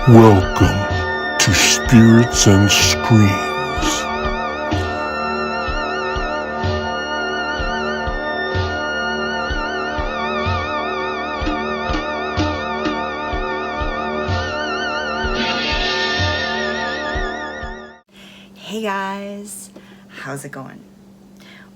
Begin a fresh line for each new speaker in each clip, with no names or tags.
Welcome to Spirits and Screams.
Hey guys, how's it going?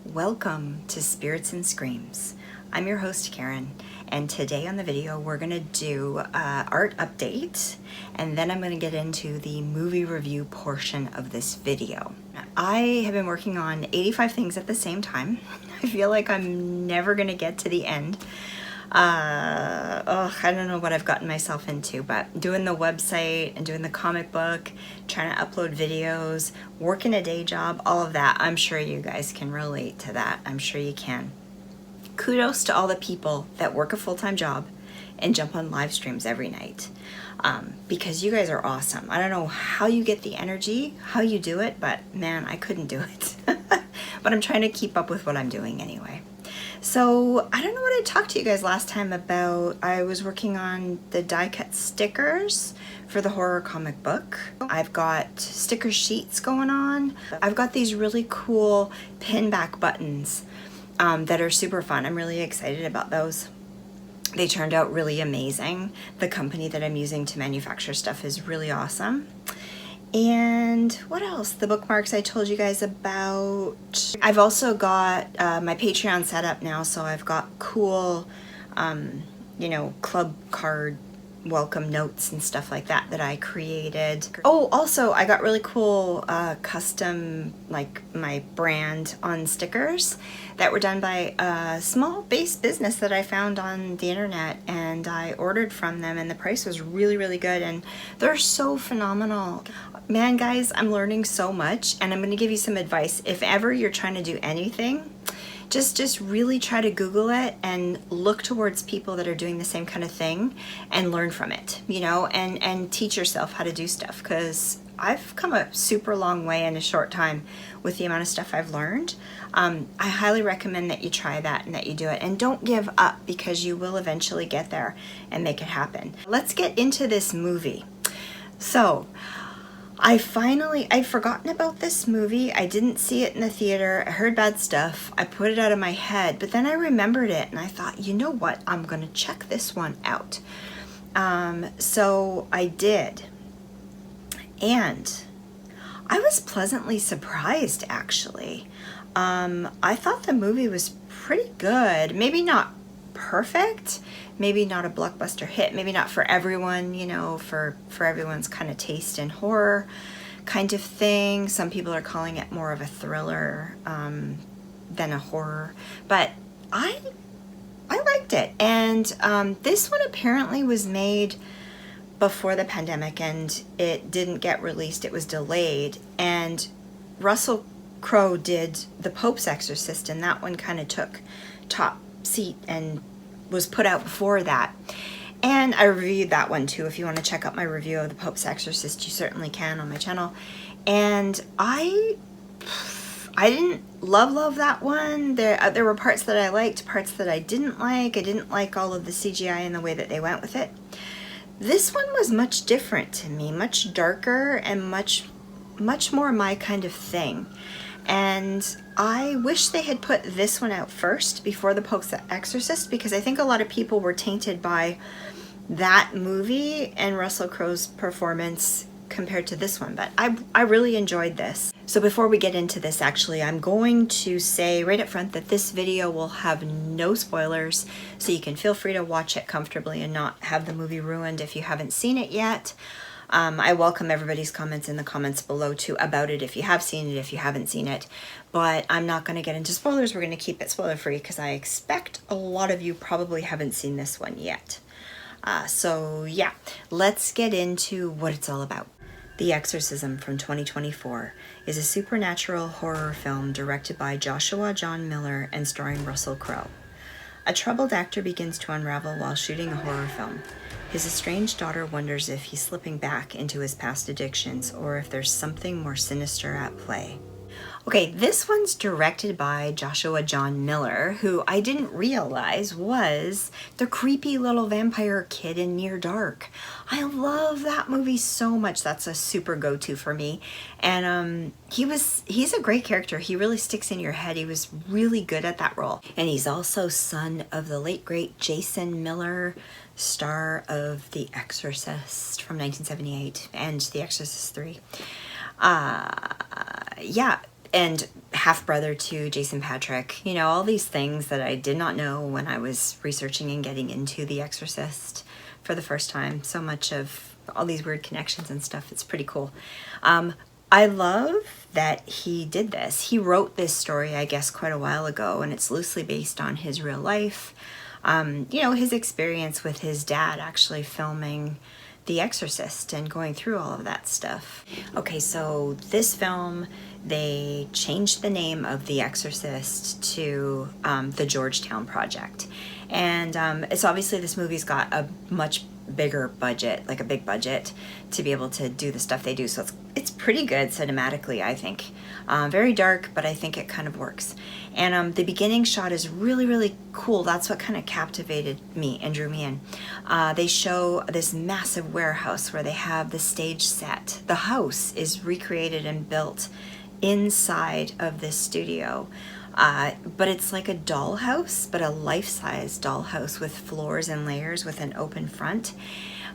Welcome to Spirits and Screams. I'm your host Karen, and today on the video we're gonna do art update, and then I'm gonna get into the movie review portion of this video. I have been working on 85 things at the same time. I feel like I'm never gonna get to the end. I don't know what I've gotten myself into, but doing the website and doing the comic book, trying to upload videos, working a day job, all of that, I'm sure you guys can relate to that. I'm sure you can. Kudos to all the people that work a full-time job and jump on live streams every night, because you guys are awesome. I don't know how you get the energy, how you do it, but man, I couldn't do it. But I'm trying to keep up with what I'm doing anyway. So I don't know what I talked to you guys last time about. I was working on the die cut stickers for the horror comic book. I've got sticker sheets going on. I've got these really cool pin back buttons that are super fun. I'm really excited about those. They turned out really amazing. The company that I'm using to manufacture stuff is really awesome. And what else? The bookmarks I told you guys about. I've also got my Patreon set up now, so I've got cool, club card welcome notes and stuff like that that I created. Oh, also I got really cool custom, like my brand on stickers that were done by a small base business that I found on the internet, and I ordered from them, and the price was really, really good, and they're so phenomenal. Man, guys, I'm learning so much, and I'm going to give you some advice. If ever you're trying to do anything, just really try to Google it and look towards people that are doing the same kind of thing and learn from it, and teach yourself how to do stuff, because I've come a super long way in a short time with the amount of stuff I've learned. I highly recommend that you try that and that you do it, and don't give up, because you will eventually get there and make it happen. Let's get into this movie. So I'd forgotten about this movie. I didn't see it in the theater. I heard bad stuff. I put it out of my head, but then I remembered it, and I thought, you know what? I'm gonna check this one out. So I did, and I was pleasantly surprised, actually. I thought the movie was pretty good. Maybe not perfect, maybe not a blockbuster hit, maybe not for everyone, for everyone's kind of taste in horror kind of thing. Some people are calling it more of a thriller than a horror, but I liked it. And this one apparently was made before the pandemic, and it didn't get released. It was delayed, and Russell Crowe did The Pope's Exorcist, and that one kind of took top seat and was put out before that. And I reviewed that one too. If you want to check out my review of The Pope's Exorcist, you certainly can on my channel. And I didn't love that one. There were parts that I liked, parts that I didn't like. I didn't like all of the CGI and the way that they went with it. This one was much different to me, much darker and much more my kind of thing. And I wish they had put this one out first before The Pope's Exorcist, because I think a lot of people were tainted by that movie and Russell Crowe's performance compared to this one. But I really enjoyed this. So before we get into this, actually, I'm going to say right up front that this video will have no spoilers, so you can feel free to watch it comfortably and not have the movie ruined if you haven't seen it yet. I welcome everybody's comments in the comments below too about it, if you have seen it, if you haven't seen it. But I'm not going to get into spoilers. We're going to keep it spoiler free, because I expect a lot of you probably haven't seen this one yet. So yeah, let's get into what it's all about. The Exorcism from 2024 is a supernatural horror film directed by Joshua John Miller and starring Russell Crowe. A troubled actor begins to unravel while shooting a horror film. His estranged daughter wonders if he's slipping back into his past addictions, or if there's something more sinister at play. Okay, this one's directed by Joshua John Miller, who I didn't realize was the creepy little vampire kid in Near Dark. I love that movie so much. That's a super go-to for me. And he's a great character. He really sticks in your head. He was really good at that role. And he's also son of the late great Jason Miller, star of The Exorcist from 1978 and The Exorcist 3. Yeah, and half brother to Jason Patrick. You know, all these things that I did not know when I was researching and getting into The Exorcist for the first time. So much of all these weird connections and stuff. It's pretty cool. I love that he did this. He wrote this story, I guess, quite a while ago, and it's loosely based on his real life. You know, his experience with his dad actually filming The Exorcist and going through all of that stuff. Okay, so this film, they changed the name of The Exorcist to the Georgetown Project. And it's obviously, this movie's got a much bigger budget, like a big budget, to be able to do the stuff they do. So it's pretty good cinematically, I think. Very dark, but I think it kind of works. And the beginning shot is really, really cool. That's what kind of captivated me and drew me in. They show this massive warehouse where they have the stage set. The house is recreated and built inside of this studio. But it's like a dollhouse, but a life-size dollhouse with floors and layers with an open front.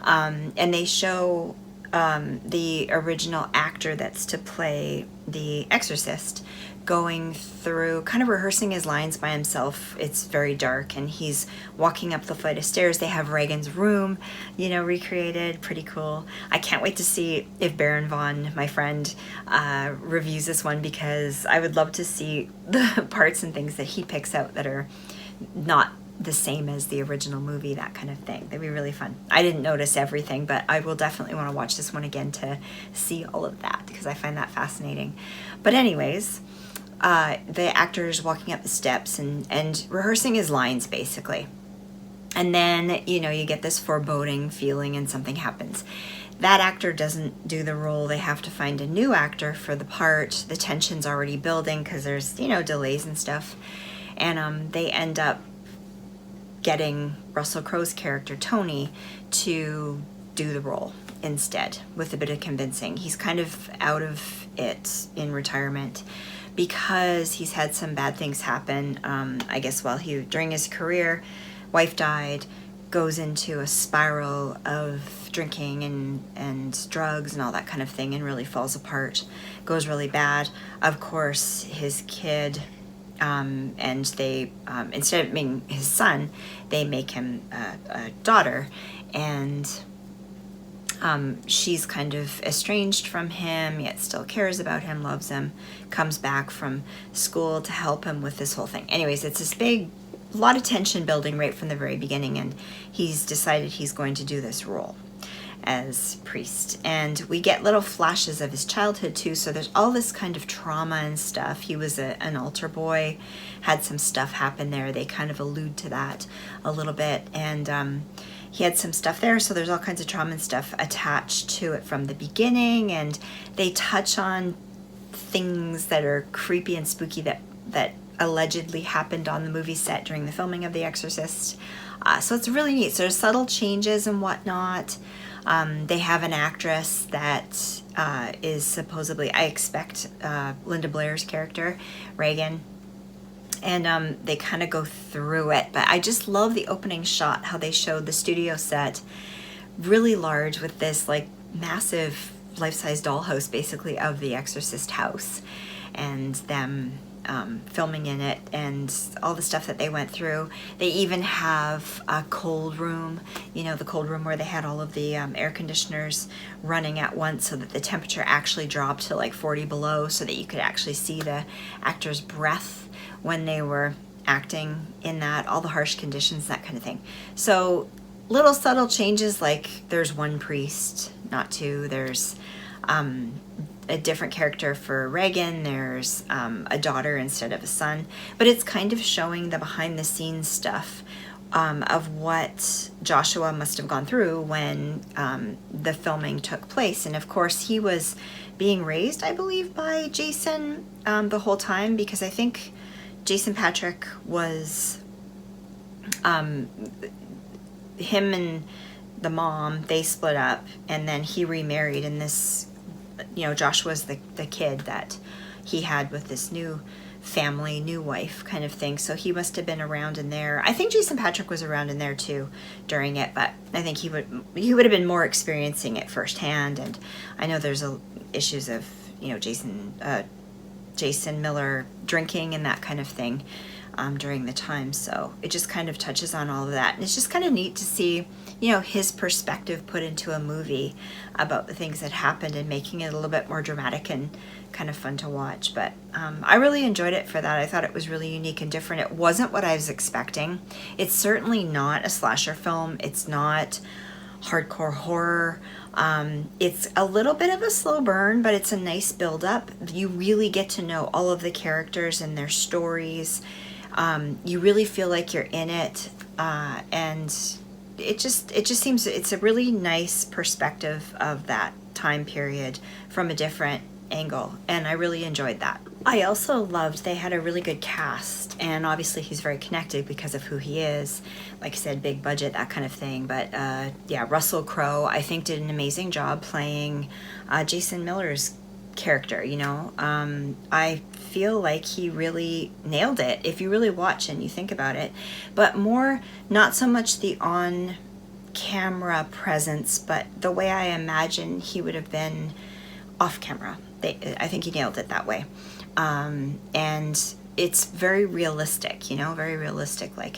And they show the original actor that's to play the Exorcist going through, kind of rehearsing his lines by himself. It's very dark, and he's walking up the flight of stairs. They have Reagan's room, you know, recreated. Pretty cool. I can't wait to see if Baron Vaughn, my friend, reviews this one, because I would love to see the parts and things that he picks out that are not the same as the original movie, that kind of thing. That'd be really fun. I didn't notice everything, but I will definitely want to watch this one again to see all of that, because I find that fascinating. But anyways, the actor's walking up the steps and rehearsing his lines, basically. And then, you know, you get this foreboding feeling and something happens. That actor doesn't do the role. They have to find a new actor for the part. The tension's already building because there's, you know, delays and stuff. And they end up getting Russell Crowe's character, Tony, to do the role instead with a bit of convincing. He's kind of out of it in retirement because he's had some bad things happen. I guess during his career, wife died, goes into a spiral of drinking and drugs and all that kind of thing, and really falls apart, goes really bad. Of course, his kid, and they, instead of being his son, they make him a daughter, and she's kind of estranged from him, yet still cares about him, loves him, comes back from school to help him with this whole thing. Anyways, it's this big, lot of tension building right from the very beginning, and he's decided he's going to do this role as priest. And we get little flashes of his childhood too, so there's all this kind of trauma and stuff. He was an altar boy, had some stuff happen there. They kind of allude to that a little bit, and he had some stuff there, so there's all kinds of trauma and stuff attached to it from the beginning, and they touch on things that are creepy and spooky that allegedly happened on the movie set during the filming of The Exorcist. So it's really neat. So there's subtle changes and whatnot. They have an actress that is supposedly, I expect, Linda Blair's character, Reagan. And they kind of go through it. But I just love the opening shot, how they showed the studio set really large with this like massive life-size dollhouse basically of the Exorcist house, and them filming in it and all the stuff that they went through. They even have a cold room, you know, the cold room where they had all of the air conditioners running at once so that the temperature actually dropped to like 40 below, so that you could actually see the actor's breath when they were acting in that, all the harsh conditions, that kind of thing. So little subtle changes, like there's one priest, not two. There's a different character for Reagan. There's a daughter instead of a son. But it's kind of showing the behind the scenes stuff of what Joshua must have gone through when the filming took place. And of course, he was being raised, I believe, by Jason the whole time, because I think Jason Patrick was him and the mom, they split up, and then he remarried, and this, Joshua's the kid that he had with this new family, new wife kind of thing. So he must have been around in there. I think Jason Patrick was around in there too during it, but I think he would have been more experiencing it firsthand. And I know there's issues of Jason Miller drinking and that kind of thing during the time. So it just kind of touches on all of that, and it's just kind of neat to see his perspective put into a movie about the things that happened and making it a little bit more dramatic and kind of fun to watch. But I really enjoyed it for that. I thought it was really unique and different. It wasn't what I was expecting. It's certainly not a slasher film. It's not hardcore horror. It's a little bit of a slow burn, but it's a nice build up. You really get to know all of the characters and their stories. You really feel like you're in it, and it just seems it's a really nice perspective of that time period from a different angle, and I really enjoyed that. I also loved they had a really good cast, and obviously he's very connected because of who he is. Like I said, big budget, that kind of thing. But Russell Crowe, I think, did an amazing job playing Jason Miller's character. I feel like he really nailed it if you really watch and you think about it, but more not so much the on camera presence, but the way I imagine he would have been off camera. I think he nailed it that way. And it's very realistic, very realistic. Like,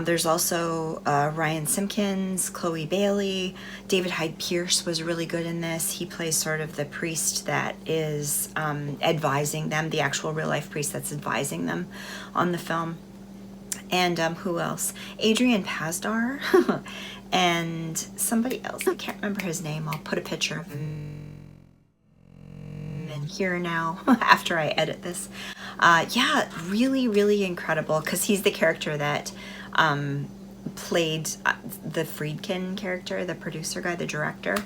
there's also Ryan Simpkins, Chloe Bailey, David Hyde Pierce was really good in this. He plays sort of the priest that is advising them, the actual real life priest that's advising them on the film. And who else? Adrian Pasdar and somebody else. I can't remember his name. I'll put a picture of him in here now after I edit this. Really, really incredible, because he's the character that played the Friedkin character, the producer guy, the director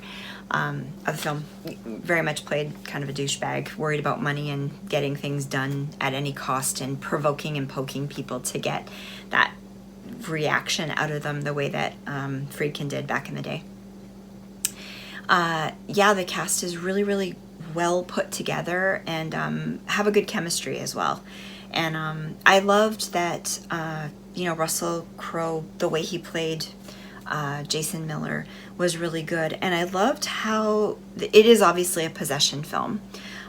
of the film. Very much played kind of a douchebag, worried about money and getting things done at any cost, and provoking and poking people to get that reaction out of them the way that Friedkin did back in the day. The cast is really, really well put together, and have a good chemistry as well. And I loved that Russell Crowe, the way he played Jason Miller was really good. And I loved how it is obviously a possession film,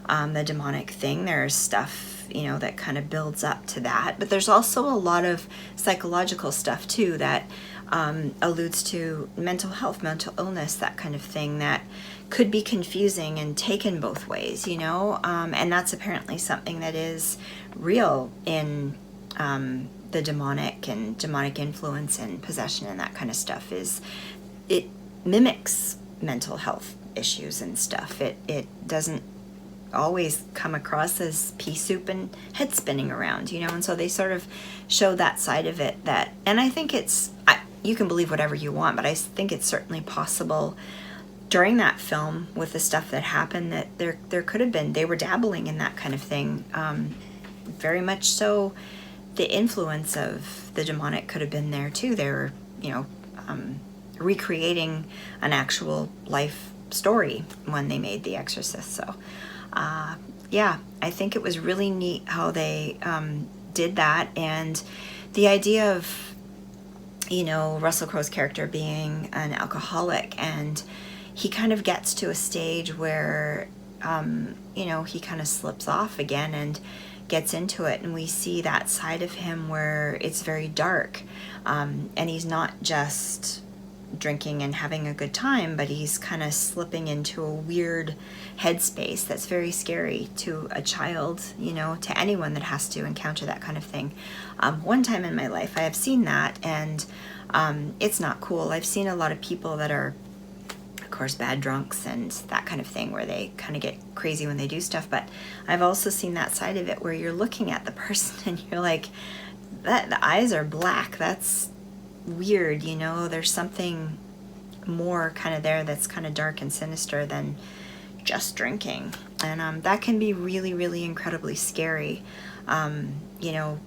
the demonic thing. There's stuff that kind of builds up to that, but there's also a lot of psychological stuff too that alludes to mental health, mental illness, that kind of thing, that could be confusing and taken both ways, and that's apparently something that is real in the demonic and demonic influence and possession and that kind of stuff. It mimics mental health issues and stuff. It doesn't always come across as pea soup and head spinning around, and so they sort of show that side of it, and I think you can believe whatever you want, but I think it's certainly possible during that film with the stuff that happened that there could have been, they were dabbling in that kind of thing. Very much so the influence of the demonic could have been there too. They were, recreating an actual life story when they made The Exorcist. So, I think it was really neat how they did that. And the idea of, Russell Crowe's character being an alcoholic, and he kind of gets to a stage where, he kind of slips off again and gets into it, and we see that side of him where it's very dark, and he's not just drinking and having a good time, but he's kind of slipping into a weird headspace that's very scary to a child, to anyone that has to encounter that kind of thing. One time in my life I have seen that, and it's not cool. I've seen a lot of people that are, of course, bad drunks and that kind of thing, where they kind of get crazy when they do stuff, but I've also seen that side of it where you're looking at the person and you're like, the eyes are black, that's weird, you know, there's something more kind of there that's kind of dark and sinister than just drinking. And that can be really, really incredibly scary, you know,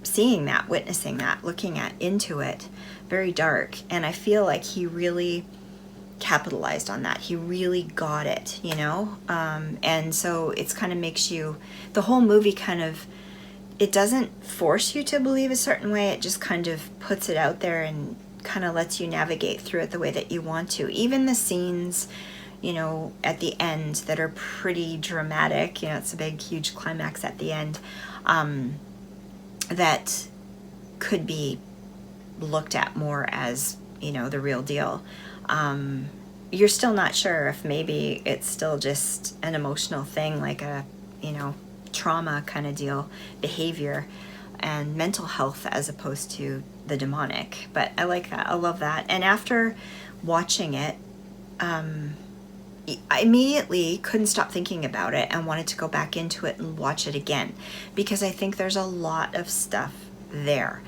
seeing that, witnessing that, looking into it, very dark. And I feel like he really capitalized on that. He really got it, you know? And so it's kind of makes you, the whole movie kind of, it doesn't force you to believe a certain way. It just kind of puts it out there and kind of lets you navigate through it the way that you want to. Even the scenes, you know, at the end that are pretty dramatic, you know, it's a big, huge climax at the end, that could be looked at more as, you know, the real deal. You're still not sure if maybe it's still just an emotional thing, like a, you know, trauma kind of deal, behavior and mental health as opposed to the demonic. But I like that. I love that. And after watching it, I immediately couldn't stop thinking about it and wanted to go back into it and watch it again, because I think there's a lot of stuff there.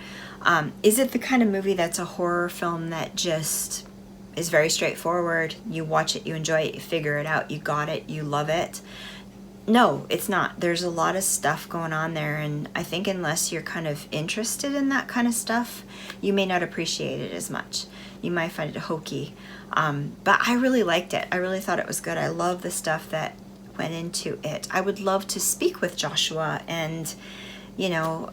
Is it the kind of movie that's a horror film that just is very straightforward? You watch it, you enjoy it, you figure it out, you got it, you love it? No, it's not. There's a lot of stuff going on there, and I think unless you're kind of interested in that kind of stuff, you may not appreciate it as much. You might find it hokey. But I really liked it. I really thought it was good. I love the stuff that went into it. I would love to speak with Joshua and, you know,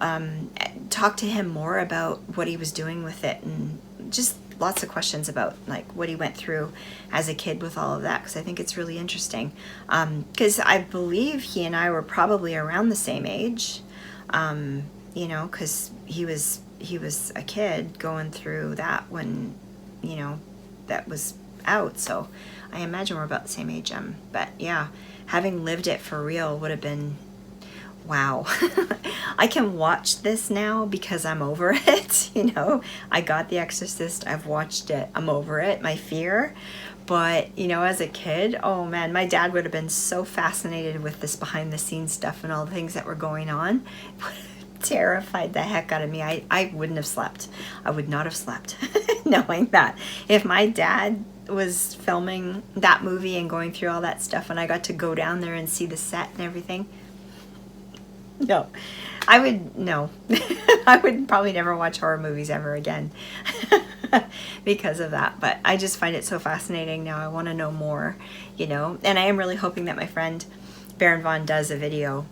talk to him more about what he was doing with it, and just lots of questions about like what he went through as a kid with all of that, because I think it's really interesting. Because I believe he and I were probably around the same age, you know, because he was a kid going through that when, you know, that was out. So I imagine we're about the same age. But yeah, having lived it for real would have been, wow. I can watch this now because I'm over it. You know, I got The Exorcist, I've watched it, I'm over it, my fear. But, you know, as a kid, oh man, my dad would have been so fascinated with this behind the scenes stuff and all the things that were going on. Terrified the heck out of me. I wouldn't have slept. I would not have slept knowing that. If my dad was filming that movie and going through all that stuff and I got to go down there and see the set and everything, no, I would probably never watch horror movies ever again because of that. But I just find it so fascinating now. I want to know more, you know, and I am really hoping that my friend Baron Vaughn does a video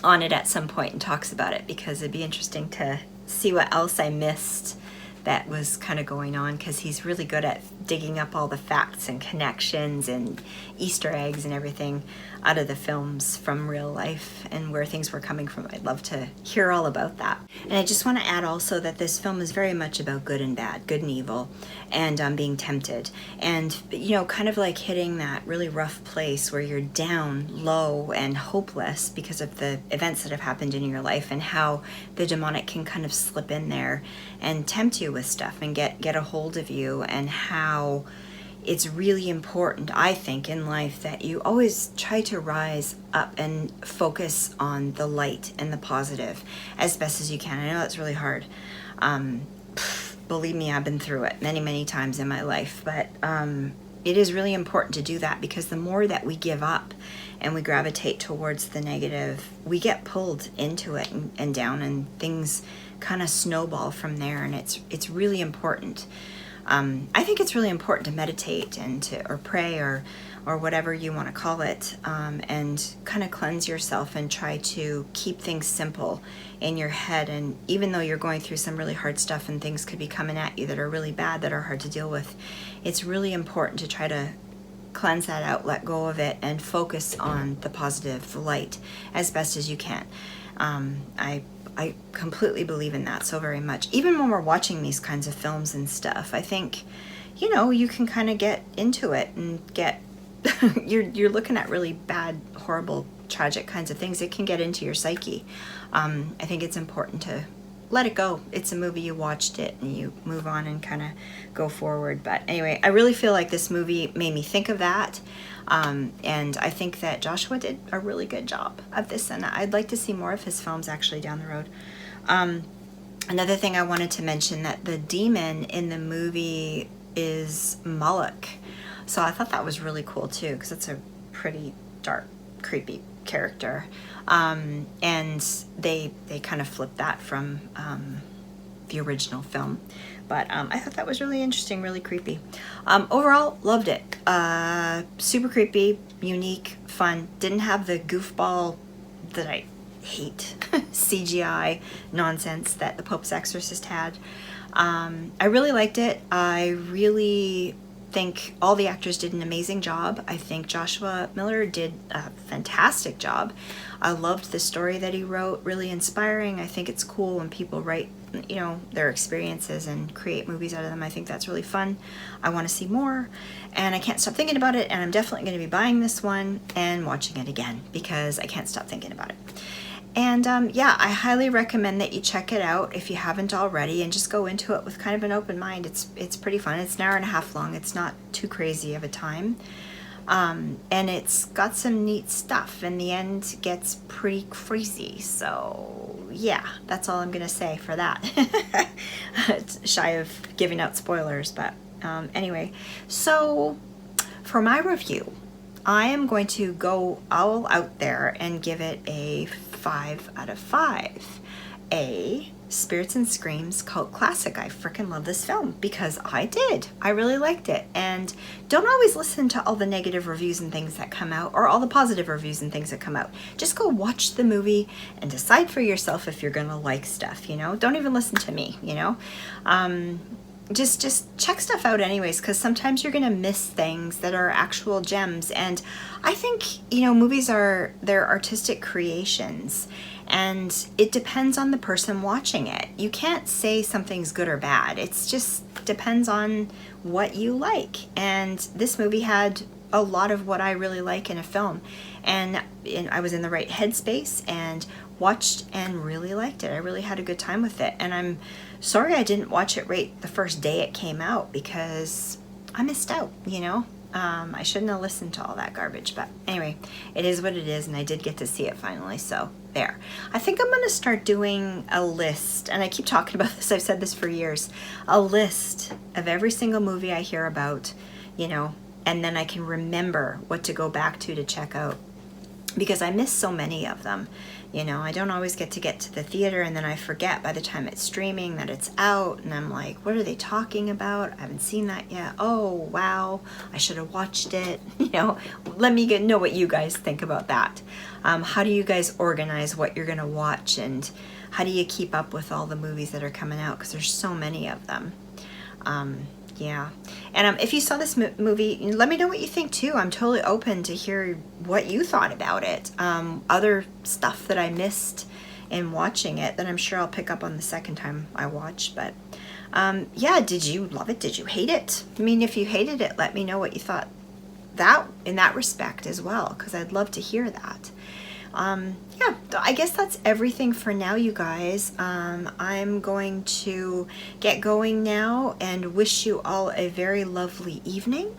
on it at some point and talks about it, because it'd be interesting to see what else I missed that was kind of going on, because he's really good at digging up all the facts and connections and Easter eggs and everything out of the films from real life and where things were coming from. I'd love to hear all about that. And I just want to add also that this film is very much about good and bad, good and evil, and being tempted. And, you know, kind of like hitting that really rough place where you're down, low, and hopeless because of the events that have happened in your life, and how the demonic can kind of slip in there and tempt you with stuff and get a hold of you, and how it's really important, I think, in life that you always try to rise up and focus on the light and the positive as best as you can. I know that's really hard. Believe me, I've been through it many, many times in my life, but it is really important to do that, because the more that we give up and we gravitate towards the negative, we get pulled into it and down, and things kind of snowball from there. And it's really important. I think it's really important to meditate and or pray or whatever you want to call it, and kind of cleanse yourself and try to keep things simple in your head. And even though you're going through some really hard stuff and things could be coming at you that are really bad, that are hard to deal with, it's really important to try to cleanse that out, let go of it, and focus on the positive, the light, as best as you can. I completely believe in that so very much. Even when we're watching these kinds of films and stuff, I think, you know, you can kind of get into it and get, you're looking at really bad, horrible, tragic kinds of things. It can get into your psyche. I think it's important to let it go. It's a movie, you watched it, and you move on and kind of go forward. But anyway, I really feel like this movie made me think of that. And I think that Joshua did a really good job of this, and I'd like to see more of his films actually down the road. Another thing I wanted to mention, that the demon in the movie is Moloch. So I thought that was really cool too, because it's a pretty dark, creepy character. And they kind of flipped that from the original film. But I thought that was really interesting, really creepy. Overall, loved it. Super creepy, unique, fun. Didn't have the goofball that I hate CGI nonsense that the Pope's Exorcist had. I really liked it. I really think all the actors did an amazing job. I think Joshua Miller did a fantastic job. I loved the story that he wrote, really inspiring. I think it's cool when people write, you know, their experiences and create movies out of them. I think that's really fun. I want to see more, and I can't stop thinking about it, and I'm definitely going to be buying this one and watching it again because I can't stop thinking about it. And yeah, I highly recommend that you check it out if you haven't already, and just go into it with kind of an open mind. It's pretty fun. It's an hour and a half long. It's not too crazy of a time. And it's got some neat stuff, and the end gets pretty crazy. So yeah, that's all I'm gonna say for that. It's shy of giving out spoilers, but anyway. So for my review, I am going to go all out there and give it a 5 out of 5. A Spirits and Screams cult classic. I freaking love this film because I did. I really liked it. And don't always listen to all the negative reviews and things that come out, or all the positive reviews and things that come out. Just go watch the movie and decide for yourself if you're gonna like stuff, you know? Don't even listen to me, you know? Just check stuff out anyways, because sometimes you're gonna miss things that are actual gems. And I think, you know, movies they're artistic creations, and it depends on the person watching it. You can't say something's good or bad. It's just depends on what you like. And this movie had a lot of what I really like in a film, and I was in the right headspace and watched and really liked it. I really had a good time with it, and I'm sorry I didn't watch it right the first day it came out because I missed out, you know? I shouldn't have listened to all that garbage, but anyway, it is what it is, and I did get to see it finally, so there. I think I'm gonna start doing a list, and I keep talking about this, I've said this for years, a list of every single movie I hear about, you know, and then I can remember what to go back to check out, because I miss so many of them. You know, I don't always get to the theater, and then I forget by the time it's streaming that it's out, and I'm like, what are they talking about? I haven't seen that yet. Oh, wow, I should have watched it. You know, let me know what you guys think about that. How do you guys organize what you're going to watch, and how do you keep up with all the movies that are coming out? Because there's so many of them. Yeah. And if you saw this movie, let me know what you think too. I'm totally open to hear what you thought about it. Other stuff that I missed in watching it that I'm sure I'll pick up on the second time I watch. But yeah, did you love it? Did you hate it? I mean, if you hated it, let me know what you thought in that respect as well, because I'd love to hear that. Yeah, I guess that's everything for now, you guys. I'm going to get going now and wish you all a very lovely evening.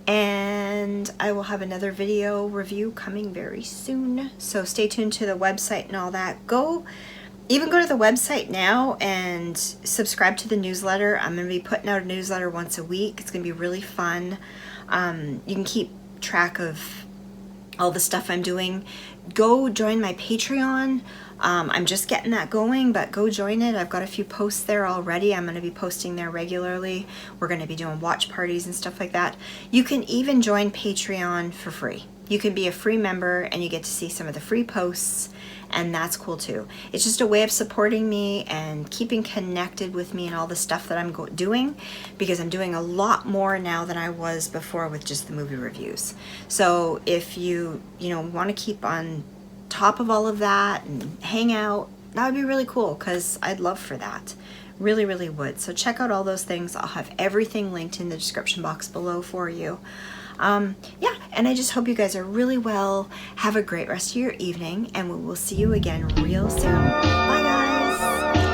And I will have another video review coming very soon. So stay tuned to the website and all that. Even go to the website now and subscribe to the newsletter. I'm going to be putting out a newsletter once a week. It's going to be really fun. You can keep track of all the stuff I'm doing. Go join my Patreon. I'm just getting that going, but go join it. I've got a few posts there already. I'm going to be posting there regularly. We're going to be doing watch parties and stuff like that. You can even join Patreon for free. You can be a free member and you get to see some of the free posts, and that's cool too. It's just a way of supporting me and keeping connected with me and all the stuff that I'm doing, because I'm doing a lot more now than I was before with just the movie reviews. So if you want to keep on top of all of that and hang out, that would be really cool, because I'd love for that. Really, really would. So check out all those things. I'll have everything linked in the description box below for you. Yeah, and I just hope you guys are really well. Have a great rest of your evening, and we will see you again real soon. Bye, guys.